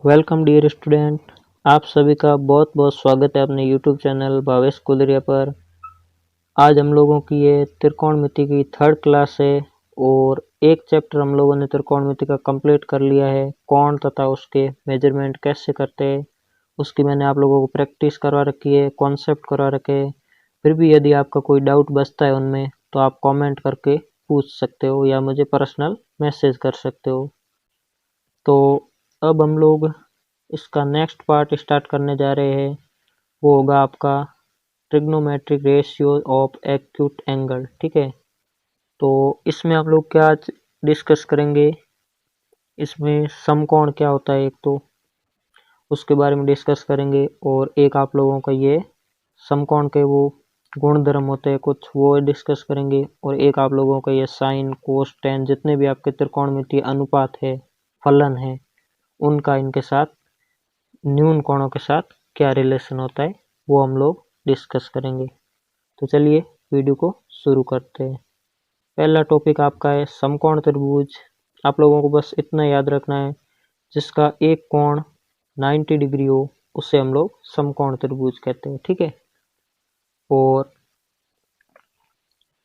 Welcome dear student. आप सभी का बहुत बहुत स्वागत है अपने यूट्यूब चैनल भावेश कुलरिया पर। आज हम लोगों की ये त्रिकोणमिति की थर्ड क्लास है और एक चैप्टर हम लोगों ने त्रिकोणमिति का कंप्लीट कर लिया है। कोण तथा उसके मेजरमेंट कैसे करते हैं उसकी मैंने आप लोगों को प्रैक्टिस करवा रखी है, कॉन्सेप्ट करवा रखे हैं। फिर भी यदि आपका कोई डाउट बचता है उनमें तो आप कॉमेंट करके पूछ सकते हो या मुझे पर्सनल मैसेज कर सकते हो। तो अब हम लोग इसका नेक्स्ट पार्ट स्टार्ट करने जा रहे हैं। वो होगा आपका trigonometric ratio of acute angle. ठीक है, तो इसमें हम लोग क्या डिस्कस करेंगे, इसमें समकोण क्या होता है एक तो उसके बारे में डिस्कस करेंगे, और एक आप लोगों का ये समकोण के वो गुणधर्म होते हैं कुछ वो डिस्कस करेंगे, और एक आप लोगों का ये साइन कोस टेन जितने भी आपके त्रिकोणमितीय अनुपात है फलन है उनका इनके साथ न्यून कोणों के साथ क्या रिलेशन होता है वो हम लोग डिस्कस करेंगे। तो चलिए वीडियो को शुरू करते हैं। पहला टॉपिक आपका है समकोण त्रिभुज। आप लोगों को बस इतना याद रखना है, जिसका एक कोण 90 डिग्री हो उसे हम लोग समकोण त्रिभुज कहते हैं। ठीक है, और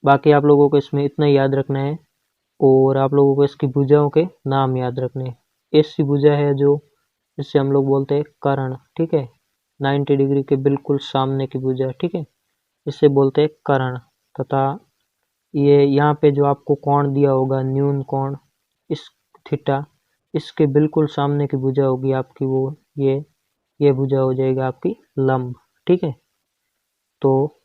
बाकी आप लोगों को इसमें इतना याद रखना है, और आप लोगों को इसकी भुजाओं के नाम याद रखने हैं। ऐसी भुजा है जो जिससे हम लोग बोलते हैं कर्ण। ठीक है, 90 डिग्री के बिल्कुल सामने की भुजा। ठीक है, इसे बोलते हैं कर्ण। तथा ये यहाँ पे जो आपको कोण दिया होगा न्यून कोण, इस थीटा, इसके बिल्कुल सामने की भुजा होगी आपकी वो ये भुजा हो जाएगी आपकी लंब। ठीक है, तो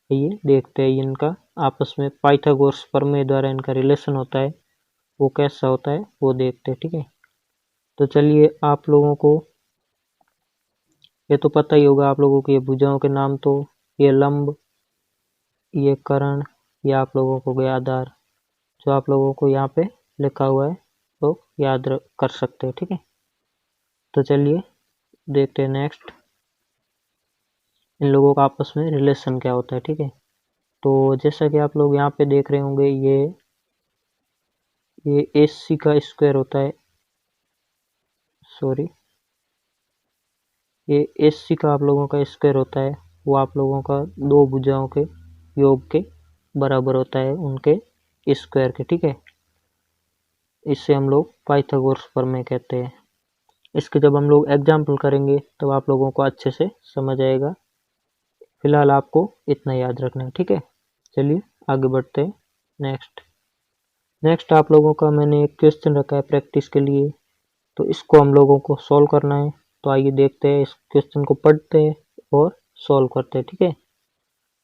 ये देखते हैं इनका आपस में पाइथागोरस प्रमेय द्वारा इनका रिलेशन होता है वो कैसा होता है वो देखते हैं। ठीक है, तो चलिए आप लोगों को ये तो पता ही होगा आप लोगों को ये भुजाओं के नाम। तो ये लंब, ये कर्ण, ये आप लोगों को गया आधार, जो आप लोगों को यहाँ पे लिखा हुआ है तो याद कर सकते हैं। ठीक है, तो चलिए देखते हैं नेक्स्ट इन लोगों का आपस में रिलेशन क्या होता है। ठीक है, तो जैसा कि आप लोग यहाँ पे देख रहे होंगे ये एस सी का स्क्वायर होता है, सॉरी ये एस सी का आप लोगों का स्क्वायर होता है, वो आप लोगों का दो भुजाओं के योग के बराबर होता है उनके स्क्वायर के। ठीक है, इससे हम लोग पाइथागोरस प्रमेय कहते हैं। इसके जब हम लोग एग्जाम्पल करेंगे तब आप लोगों को अच्छे से समझ आएगा। फिलहाल आपको इतना याद रखना है। ठीक है, चलिए आगे बढ़ते हैं। नेक्स्ट आप लोगों का मैंने एक क्वेश्चन रखा है प्रैक्टिस के लिए, तो इसको हम लोगों को सॉल्व करना है। तो आइए देखते हैं, इस क्वेश्चन को पढ़ते हैं और सॉल्व करते हैं। ठीक है,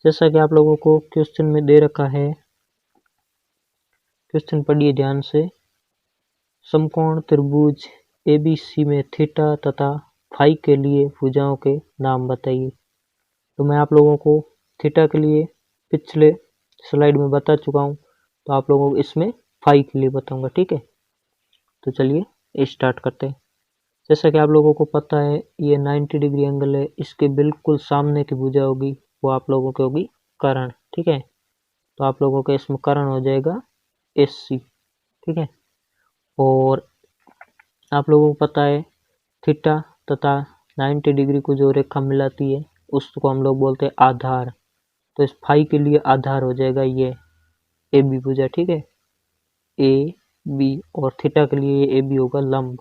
जैसा कि आप लोगों को क्वेश्चन में दे रखा है, क्वेश्चन पढ़िए ध्यान से। समकोण त्रिभुज एबीसी में थीटा तथा फाई के लिए भुजाओं के नाम बताइए। तो मैं आप लोगों को थीटा के लिए पिछले स्लाइड में बता चुका हूँ, तो आप लोगों को इसमें फाई के लिए बताऊंगा। ठीक है, तो चलिए स्टार्ट करते हैं। जैसा कि आप लोगों को पता है ये 90 डिग्री एंगल है, इसके बिल्कुल सामने की भुजा होगी वो आप लोगों की होगी कर्ण। ठीक है, तो आप लोगों का इसमें कर्ण हो जाएगा एस सी। ठीक है, और आप लोगों को पता है थीटा तथा 90 डिग्री को जो रेखा मिलाती है उसको हम लोग बोलते हैं आधार। तो इस फाई के लिए आधार हो जाएगा ये ए बी भुजा। ठीक है, ए बी, और थीटा के लिए ये ए बी होगा लंब।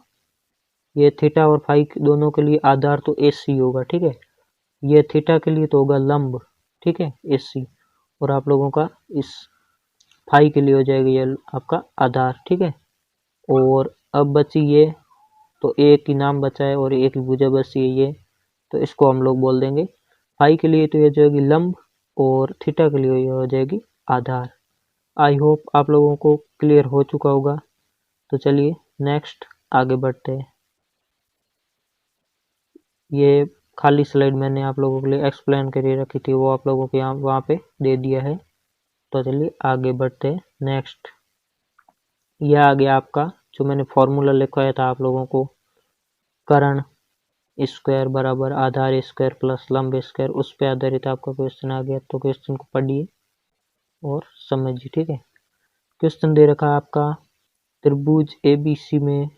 ये थीटा और फाई दोनों के लिए आधार तो ए सी होगा। ठीक है, ये थीटा के लिए तो होगा लंब। ठीक है, ए सी, और आप लोगों का इस फाई के लिए हो जाएगा ये आपका आधार। ठीक है, और अब बची ये, तो एक ही नाम बचा है और एक ही भुजा बची है ये, तो इसको हम लोग बोल देंगे फाई के लिए तो ये जाएगी लंब, और थीटा के लिए ये हो जाएगी आधार। आई होप आप लोगों को क्लियर हो चुका होगा। तो चलिए नेक्स्ट आगे बढ़ते हैं। ये खाली स्लाइड मैंने आप लोगों के लिए एक्सप्लेन करके रखी थी, वो आप लोगों को यहाँ वहाँ पे दे दिया है। तो चलिए आगे बढ़ते हैं नेक्स्ट। यह आ गया आपका जो मैंने फॉर्मूला लिखवाया था आप लोगों को, कर्ण स्क्वायर बराबर आधार स्क्वायर प्लस लंब स्क्वायर, उस पर आधारित आपका क्वेश्चन आ गया। तो क्वेश्चन को पढ़िए और समझिए। ठीक है, क्वेश्चन दे रखा है आपका त्रिभुज एबीसी में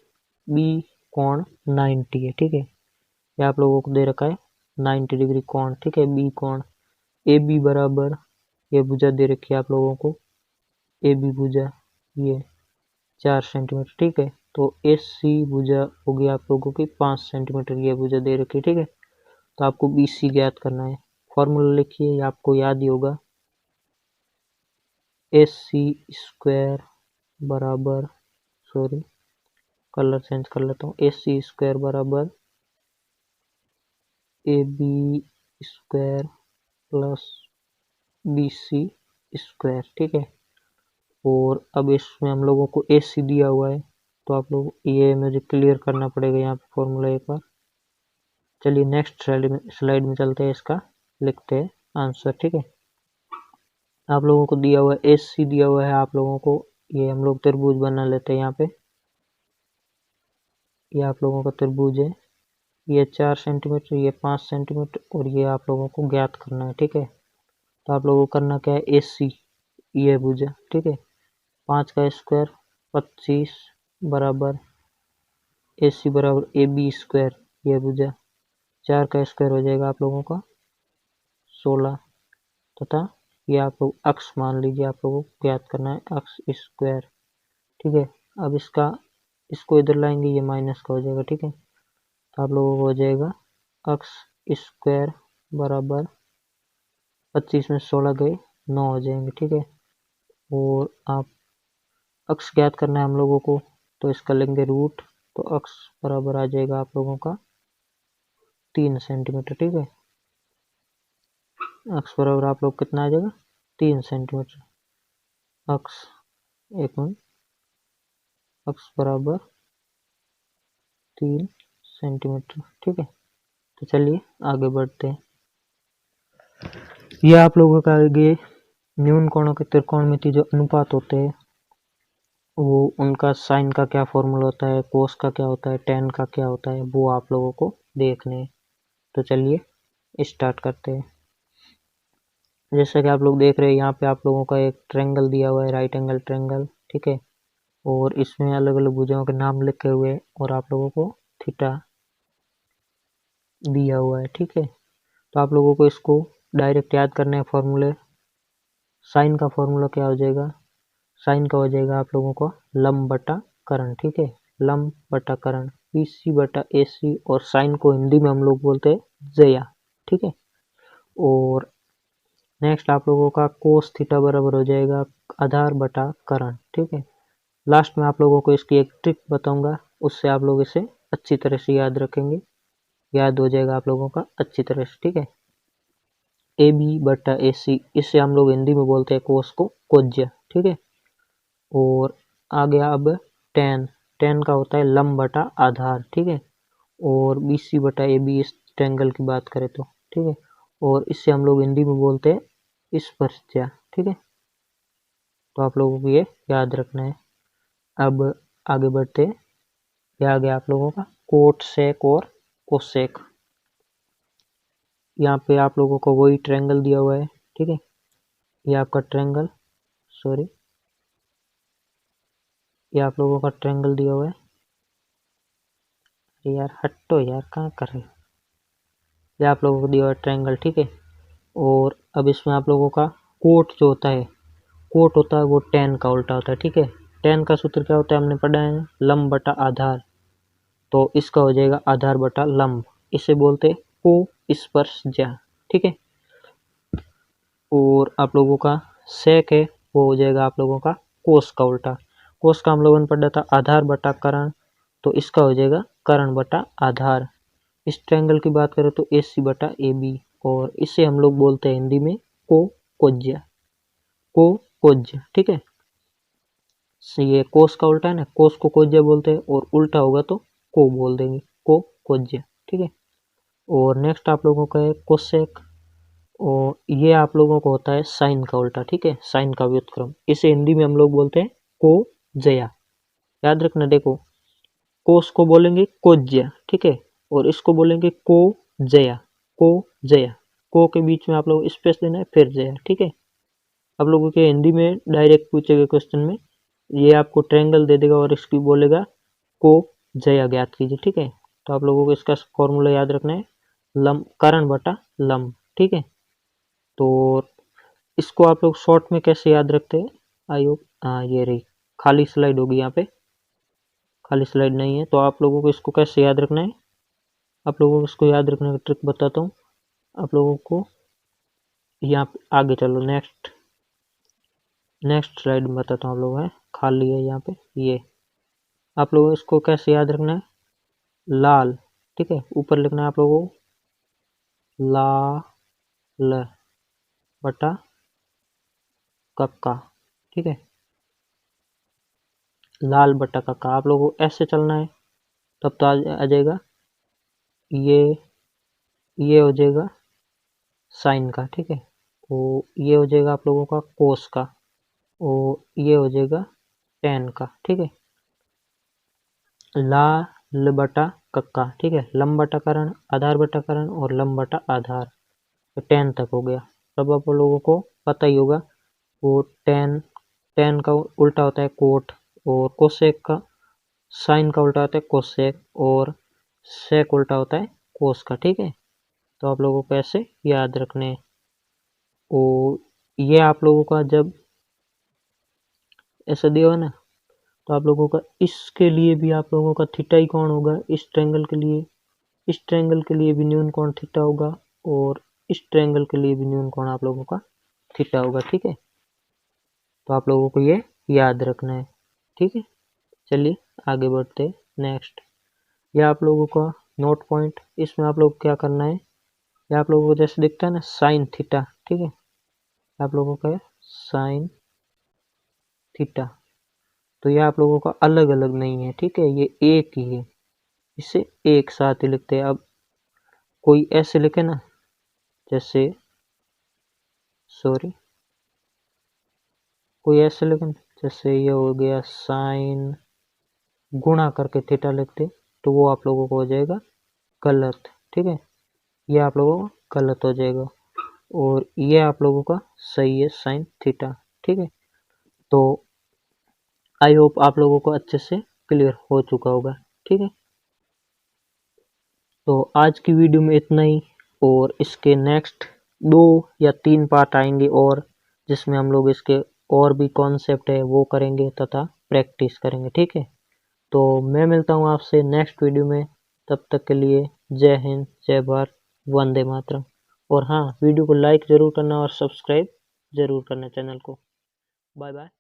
बी कोण 90 है, ठीक है। ये आप लोगों को दे रखा है 90 डिग्री कोण, ठीक है। बी कोण ए बी बराबर, ये भुजा दे रखी है आप लोगों को, ए बी भुजा ये 4 सेंटीमीटर, ठीक है। तो एस सी भुजा होगी आप लोगों की 5 सेंटीमीटर, ये भुजा दे रखी है, ठीक है। तो आपको बी सी ज्ञात करना है। फॉर्मूला लिखिए, ये आपको याद ही होगा, एस सी स्क्वायर बराबर, सॉरी कलर चेंज कर लेता हूँ, एस सी स्क्वायर बराबर A B square plus B C square, ठीक है। और अब इसमें हम लोगों को ए सी दिया हुआ है, तो आप लोग ये मुझे क्लियर करना पड़ेगा यहाँ पे फॉर्मूला एक बार। चलिए नेक्स्ट स्लाइड में चलते हैं, इसका लिखते हैं आंसर, ठीक है। आप लोगों को दिया हुआ है एस सी दिया हुआ है आप लोगों को, ये हम लोग त्रिभुज बना लेते हैं यहाँ पे। ये आप लोगों का त्रिभुज है, ये 4 सेंटीमीटर, ये 5 सेंटीमीटर, और ये आप लोगों को ज्ञात करना है, ठीक है। तो आप लोगों को करना क्या है, एस सी ये भुजा, ठीक है। 5 का स्क्वायर 25 बराबर ए सी बराबर ए बी स्क्वायर, ये भुजा 4 का स्क्वायर हो जाएगा आप लोगों का 16, तथा ये आप लोग अक्ष मान लीजिए, आप लोगों को ज्ञात करना है अक्ष स्क्वायर, ठीक है। अब इसको इधर लाएंगे, ये माइनस का हो जाएगा, ठीक है। तो आप लोगों को हो जाएगा अक्ष स्क्वायर बराबर 25 में 16 गए 9 हो जाएंगे, ठीक है। और आप अक्ष ज्ञात करना है हम लोगों को, तो इसका लेंगे रूट, तो अक्ष बराबर आ जाएगा आप लोगों का 3 सेंटीमीटर, ठीक है। अक्ष बराबर आप लोग कितना आ जाएगा 3 सेंटीमीटर, अक्ष एक मिनट, अक्ष बराबर 3 सेंटीमीटर, ठीक है। तो चलिए आगे बढ़ते हैं। यह आप लोगों का आगे न्यून कोणों के त्रिकोणमिति जो अनुपात होते हैं, वो उनका साइन का क्या फॉर्मूला होता है, कोस का क्या होता है, टेन का क्या होता है, वो आप लोगों को देखने हैं। तो चलिए स्टार्ट करते हैं। जैसा कि आप लोग देख रहे हैं, यहाँ पे आप लोगों का एक ट्रायंगल दिया हुआ है, राइट एंगल ट्रायंगल, ठीक है। और इसमें अलग अलग भुजाओं के नाम लिखे हुए हैं, और आप लोगों को थीटा दिया हुआ है, ठीक है। तो आप लोगों को इसको डायरेक्ट याद करना है फॉर्मूले। साइन का फॉर्मूला क्या हो जाएगा, साइन का हो जाएगा आप लोगों को लंब बटा करण, ठीक है। लंब बटा करण बी सी बटा ए सी, और साइन को हिंदी में हम लोग बोलते हैं जया, ठीक है। और नेक्स्ट आप लोगों का कोस थीटा बराबर हो जाएगा आधार बटा करण, ठीक है। लास्ट में आप लोगों को इसकी एक ट्रिक बताऊंगा, उससे आप लोग इसे अच्छी तरह से याद रखेंगे, याद हो जाएगा आप लोगों का अच्छी तरह से, ठीक है। ए बी बटा ए सी, इससे हम लोग हिंदी में बोलते हैं कोस को कोज्य, ठीक है। और आ गया अब टेन, टेन का होता है लंब बटा आधार, ठीक है। और बी सी बटा ए बी, इस ट्रायंगल की बात करें तो, ठीक है। और इससे हम लोग हिंदी में बोलते हैं स्पर्शज्या, ठीक है। तो आप लोगों को ये याद रखना है। अब आगे बढ़ते हैं। ये आ गया आप लोगों का कोट सेक और कोसेक। यहाँ पे आप लोगों को वही ट्रायंगल दिया हुआ है, ठीक है। ये आपका ट्रायंगल, सॉरी, ये आप लोगों का ट्रायंगल दिया हुआ है। अरे यार हटो यार, कहाँ कर रहे हो। ये आप लोगों को दिया हुआ है ट्रायंगल, ठीक है। और अब इसमें आप लोगों का कोट जो होता है, कोट होता है वो टेन का उल्टा होता है, ठीक है। टेन का सूत्र क्या होता है हमने पढ़ा है, लंब बटा आधार। तो इसका हो जाएगा आधार बटा लंब, इसे बोलते हैं को स्पर्शज्या, ठीक है। और आप लोगों का सेक है, वो हो जाएगा आप लोगों का कोस का उल्टा। कोस का हम लोगों ने पढ़ा था आधार बटा करण, तो इसका हो जाएगा करण बटा आधार। इस ट्रायंगल की बात करें तो ए सी बटा ए बी, और इसे हम लोग बोलते हैं हिंदी में को कोज्य, को कोज्य, ठीक है। ये कोस का उल्टा है ना, कोस को कोज्य बोलते हैं, और उल्टा होगा तो को बोल देंगे, को कोज्य, ठीक है। और नेक्स्ट आप लोगों का है कोसेक, और ये आप लोगों को होता है साइन का उल्टा, ठीक है, साइन का व्युत्क्रम। इसे हिंदी में हम लोग बोलते हैं को जया। याद रखना, देखो कोस को बोलेंगे कोज्य, ठीक है, और इसको बोलेंगे को जया, को जया। को के बीच में आप लोग स्पेस देना है, फिर जया, ठीक है। आप लोगों के हिंदी में डायरेक्ट पूछे गए क्वेश्चन में ये आपको ट्रायंगल दे देगा और इसकी बोलेगा को j अज्ञात कीजिए। ठीक है, तो आप लोगों को इसका फॉर्मूला याद रखना है, लंब करण बटा लंब। ठीक है, तो इसको आप लोग शॉर्ट में कैसे याद रखते हैं, आई होप। हाँ, ये रही खाली स्लाइड होगी, यहाँ पे खाली स्लाइड नहीं है, तो आप लोगों को इसको कैसे याद रखना है, आप लोगों को इसको याद रखने का ट्रिक बताता हूँ आप लोगों को। यहाँ पे आगे चलो, नेक्स्ट स्लाइड में बताता हूँ आप लोगों है, खाली है यहाँ पे। ये आप लोगों को इसको कैसे याद रखना है, लाल। ठीक है, ऊपर लिखना है आप लोगों को लाल बटा कक्का। ठीक है, लाल बटा कक्का आप लोगों को ऐसे चलना है, तब तो आ जाएगा ये हो जाएगा साइन का। ठीक है, तो ये हो जाएगा आप लोगों का कोस का, और ये हो जाएगा टेन का। ठीक है, लाल बटा कक्का। ठीक है, लंब बटा करण, आधार बटा करण और लंब बटा आधार, तो टेन तक हो गया। तब आप लोगों को पता ही होगा, वो टेन का उल्टा होता है कोट, और कोसेक का, साइन का उल्टा होता है कोसेक, और सेक उल्टा होता है कोस का। ठीक है, तो आप लोगों को ऐसे याद रखने हैं। और ये आप लोगों का जब ऐसा दिया हो ना, तो आप लोगों का इसके लिए भी आप लोगों का थीटा ही कौन होगा, इस ट्रायंगल के लिए, इस ट्रायंगल के लिए भी न्यून कोण थीटा होगा, और इस ट्रायंगल के लिए भी न्यून कोण आप लोगों का थीटा होगा। ठीक है, तो आप लोगों को ये याद रखना है। ठीक है, चलिए आगे बढ़ते हैं। नेक्स्ट, ये आप लोगों का नोट पॉइंट, इसमें आप लोग क्या करना है, ये आप लोगों को जैसे दिखता है ना साइन थीटा। ठीक है, आप लोगों का साइन थीटा, तो ये आप लोगों का अलग अलग नहीं है। ठीक है, ये एक ही है, इसे एक साथ ही लिखते हैं। अब कोई ऐसे लिखे ना, जैसे सॉरी, कोई ऐसे लिखे ना, जैसे ये हो गया साइन गुणा करके थीटा लिखते, तो वो आप लोगों को हो जाएगा गलत। ठीक है, ये आप लोगों को गलत हो जाएगा, और ये आप लोगों का सही है साइन थीटा। ठीक है, तो आई होप आप लोगों को अच्छे से क्लियर हो चुका होगा। ठीक है, तो आज की वीडियो में इतना ही, और इसके नेक्स्ट 2 या 3 पार्ट आएंगे, और जिसमें हम लोग इसके और भी कॉन्सेप्ट है वो करेंगे तथा प्रैक्टिस करेंगे। ठीक है, तो मैं मिलता हूँ आपसे नेक्स्ट वीडियो में, तब तक के लिए जय हिंद, जय भारत, वंदे मातरम। और हाँ, वीडियो को लाइक ज़रूर करना और सब्सक्राइब ज़रूर करना चैनल को। Bye bye.